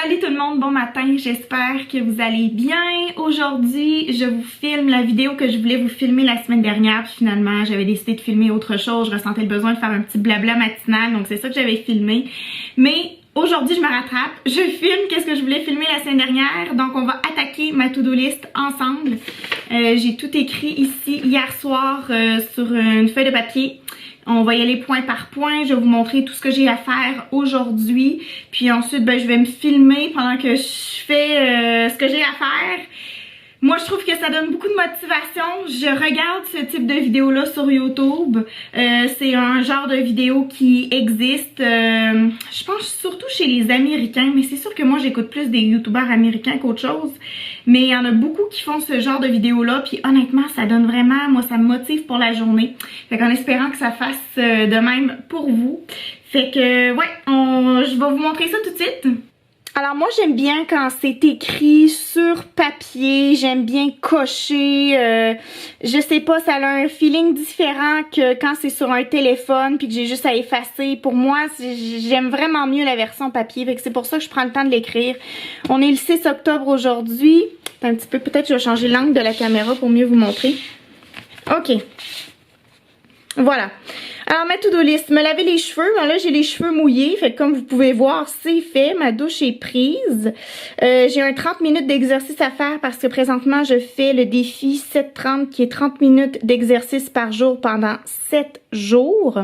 Salut tout le monde, bon matin, j'espère que vous allez bien. Aujourd'hui, je vous filme la vidéo que je voulais vous filmer la semaine dernière, puis finalement j'avais décidé de filmer autre chose, je ressentais le besoin de faire un petit blabla matinal, donc c'est ça que j'avais filmé. Mais aujourd'hui je me rattrape, je filme qu'est-ce que je voulais filmer la semaine dernière, donc on va attaquer ma to-do list ensemble. J'ai tout écrit ici hier soir sur une feuille de papier. On va y aller point par point, je vais vous montrer tout ce que j'ai à faire aujourd'hui. Puis ensuite, je vais me filmer pendant que je fais ce que j'ai à faire. Moi, je trouve que ça donne beaucoup de motivation. Je regarde ce type de vidéo-là sur YouTube. C'est un genre de vidéo qui existe, je pense surtout chez les Américains. Mais c'est sûr que moi, j'écoute plus des YouTubeurs américains qu'autre chose. Mais il y en a beaucoup qui font ce genre de vidéo-là. Puis honnêtement, ça donne vraiment, moi, ça me motive pour la journée. Fait qu'en espérant que ça fasse de même pour vous. Fait que, ouais, je vais vous montrer ça tout de suite. Alors moi j'aime bien quand c'est écrit sur papier, j'aime bien cocher, je sais pas, ça a un feeling différent que quand c'est sur un téléphone puis que j'ai juste à effacer. Pour moi, j'aime vraiment mieux la version papier, fait que c'est pour ça que je prends le temps de l'écrire. On est le 6 octobre aujourd'hui, un petit peu, peut-être je vais changer l'angle de la caméra pour mieux vous montrer. Ok, voilà. Alors ma to-do list, me laver les cheveux, bon, là j'ai les cheveux mouillés, fait que comme vous pouvez voir c'est fait, ma douche est prise. J'ai un 30 minutes d'exercice à faire parce que présentement je fais le défi 7-30 qui est 30 minutes d'exercice par jour pendant 7 jours.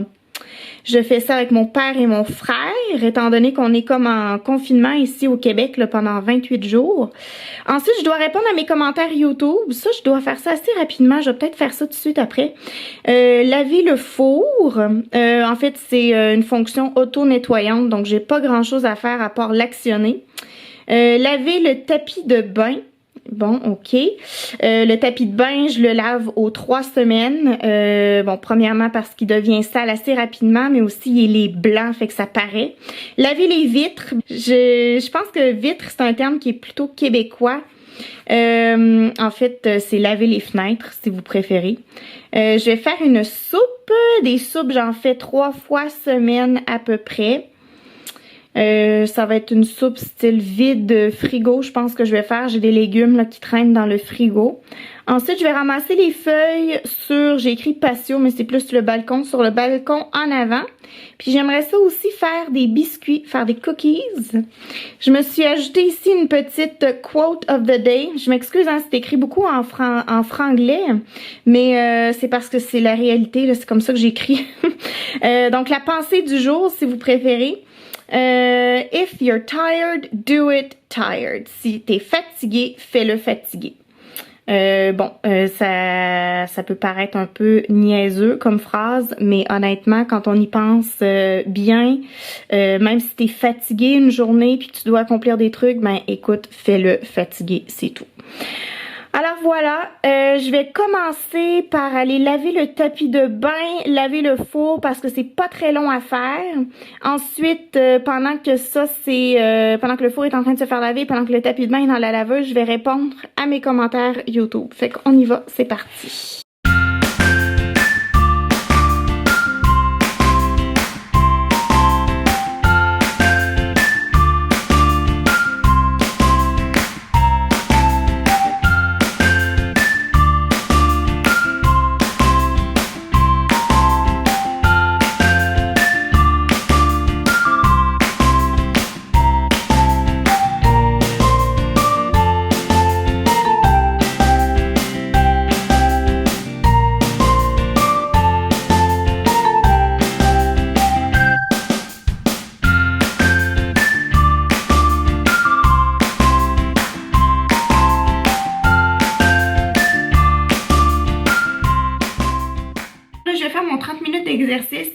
Je fais ça avec mon père et mon frère, étant donné qu'on est comme en confinement ici au Québec là, pendant 28 jours. Ensuite, je dois répondre à mes commentaires YouTube. Ça, je dois faire ça assez rapidement. Je vais peut-être faire ça tout de suite après. Laver le four. En fait, c'est une fonction auto-nettoyante, donc j'ai pas grand-chose à faire à part l'actionner. Laver le tapis de bain. Bon, ok. Le tapis de bain, je le lave aux 3 semaines. Bon, premièrement parce qu'il devient sale assez rapidement, mais aussi il est blanc, fait que ça paraît. Laver les vitres. Je pense que vitre, c'est un terme qui est plutôt québécois. En fait, c'est laver les fenêtres, si vous préférez. Je vais faire une soupe. Des soupes, j'en fais 3 fois semaine à peu près. Ça va être une soupe style vide frigo, je pense que je vais faire. J'ai des légumes là, qui traînent dans le frigo. Ensuite, je vais ramasser les feuilles sur, j'ai écrit patio, mais c'est plus le balcon, sur le balcon en avant. Puis j'aimerais ça aussi faire des biscuits, faire des cookies. Je me suis ajouté ici une petite quote of the day. Je m'excuse, hein, c'est écrit beaucoup en franglais, mais c'est parce que c'est la réalité, c'est comme ça que j'écris. Donc la pensée du jour, si vous préférez. If you're tired, do it tired. Si t'es fatigué, fais-le fatigué. Ça peut paraître un peu niaiseux comme phrase, mais honnêtement, quand on y pense bien, même si t'es fatigué une journée puis que tu dois accomplir des trucs, ben écoute, fais-le fatigué, c'est tout. Alors voilà, je vais commencer par aller laver le tapis de bain, laver le four parce que c'est pas très long à faire. Ensuite, pendant que le four est en train de se faire laver, pendant que le tapis de bain est dans la laveuse, je vais répondre à mes commentaires YouTube. Fait qu'on y va, c'est parti. D'exercice,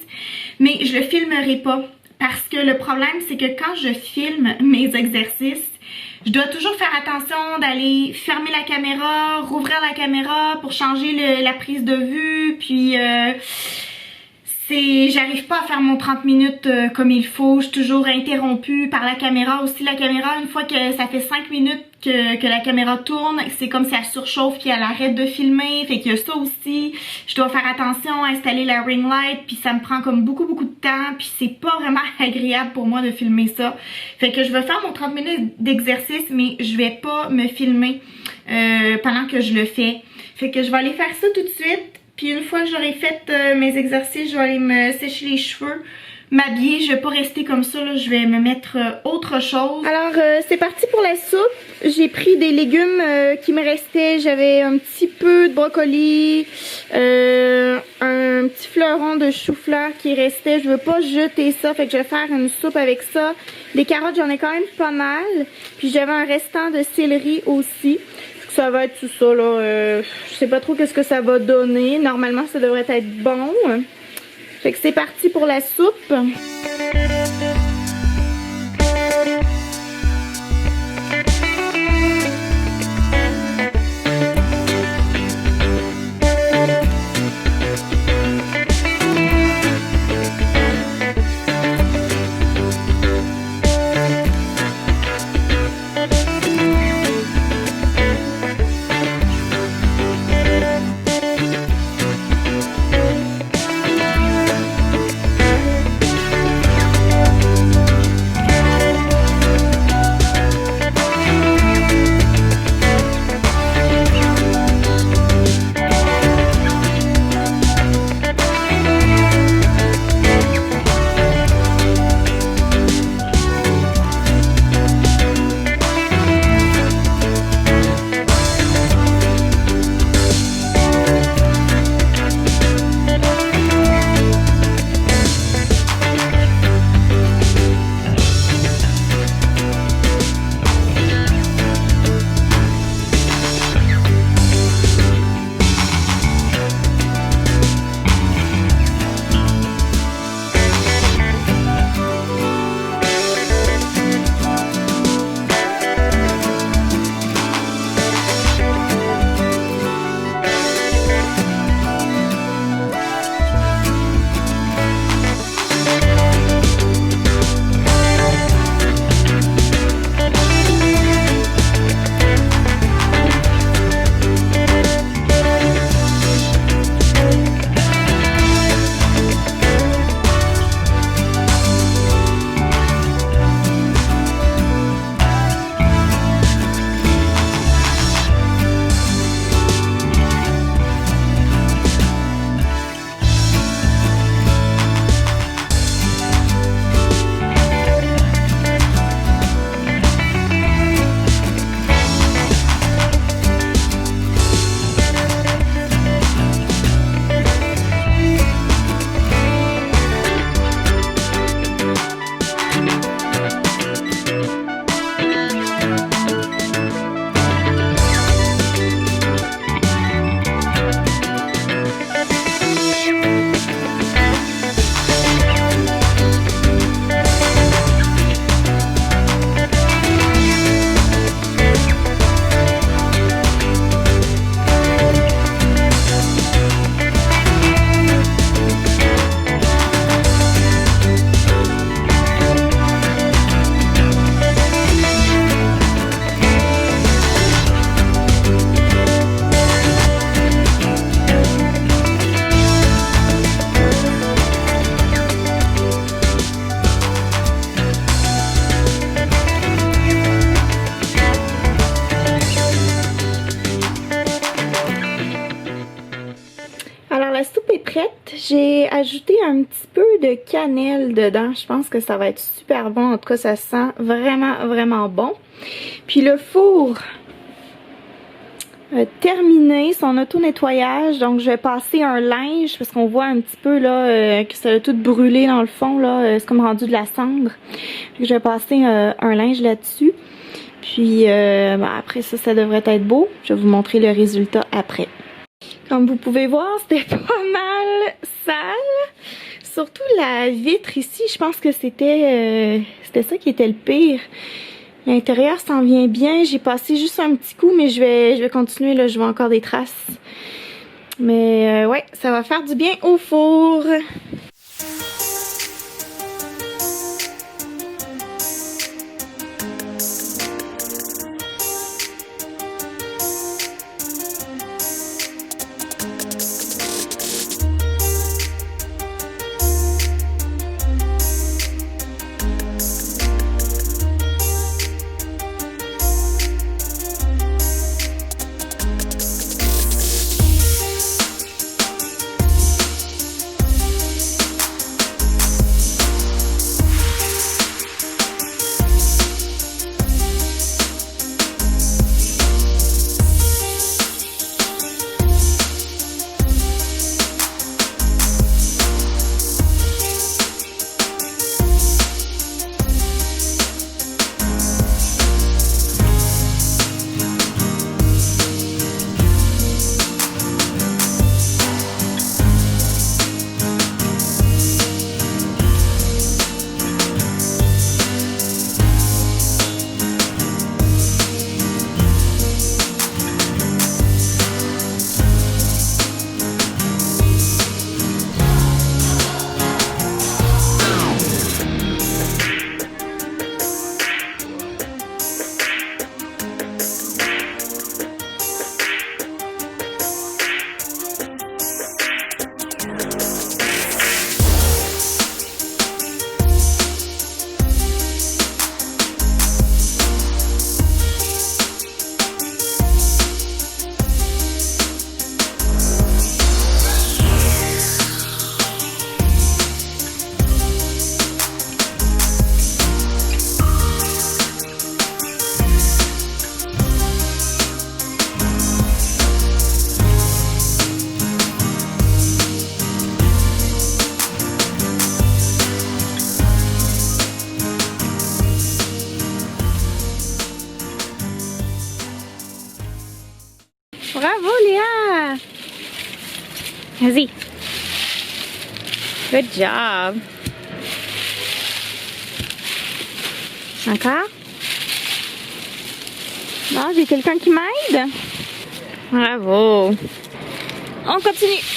mais je le filmerai pas parce que le problème c'est que quand je filme mes exercices, je dois toujours faire attention d'aller fermer la caméra, rouvrir la caméra pour changer la prise de vue, puis j'arrive pas à faire mon 30 minutes comme il faut. Je suis toujours interrompue par la caméra. Aussi la caméra, une fois que ça fait 5 minutes que la caméra tourne, c'est comme si elle surchauffe puis elle arrête de filmer. Fait qu'il y a ça aussi. Je dois faire attention à installer la ring light puis ça me prend comme beaucoup de temps puis c'est pas vraiment agréable pour moi de filmer ça. Fait que je vais faire mon 30 minutes d'exercice mais je vais pas me filmer pendant que je le fais. Fait que je vais aller faire ça tout de suite. Puis une fois que j'aurai fait mes exercices, je vais aller me sécher les cheveux, m'habiller. Je vais pas rester comme ça, là. Je vais me mettre autre chose. Alors, c'est parti pour la soupe. J'ai pris des légumes qui me restaient. J'avais un petit peu de brocoli, un petit fleuron de chou-fleur qui restait. Je veux pas jeter ça, fait que je vais faire une soupe avec ça. Des carottes, j'en ai quand même pas mal. Puis j'avais un restant de céleri aussi. Ça va être tout ça là, je sais pas trop qu'est-ce que ça va donner. Normalement ça devrait être bon. Fait que c'est parti pour la soupe. J'ai ajouté un petit peu de cannelle dedans. Je pense que ça va être super bon. En tout cas, ça sent vraiment bon. Puis le four a terminé son auto-nettoyage. Donc, je vais passer un linge parce qu'on voit un petit peu là que ça a tout brûlé dans le fond. Là, c'est comme rendu de la cendre. Je vais passer un linge là-dessus. Puis après ça, ça devrait être beau. Je vais vous montrer le résultat après. Comme vous pouvez voir, c'était pas mal sale. Surtout la vitre ici, je pense que c'était ça qui était le pire. L'intérieur s'en vient bien. J'ai passé juste un petit coup, mais je vais continuer. Là, je vois encore des traces. Mais ouais, ça va faire du bien au four. Bravo, Léa! Vas-y. Good job. Encore? Non, j'ai quelqu'un qui m'aide? Bravo. On continue.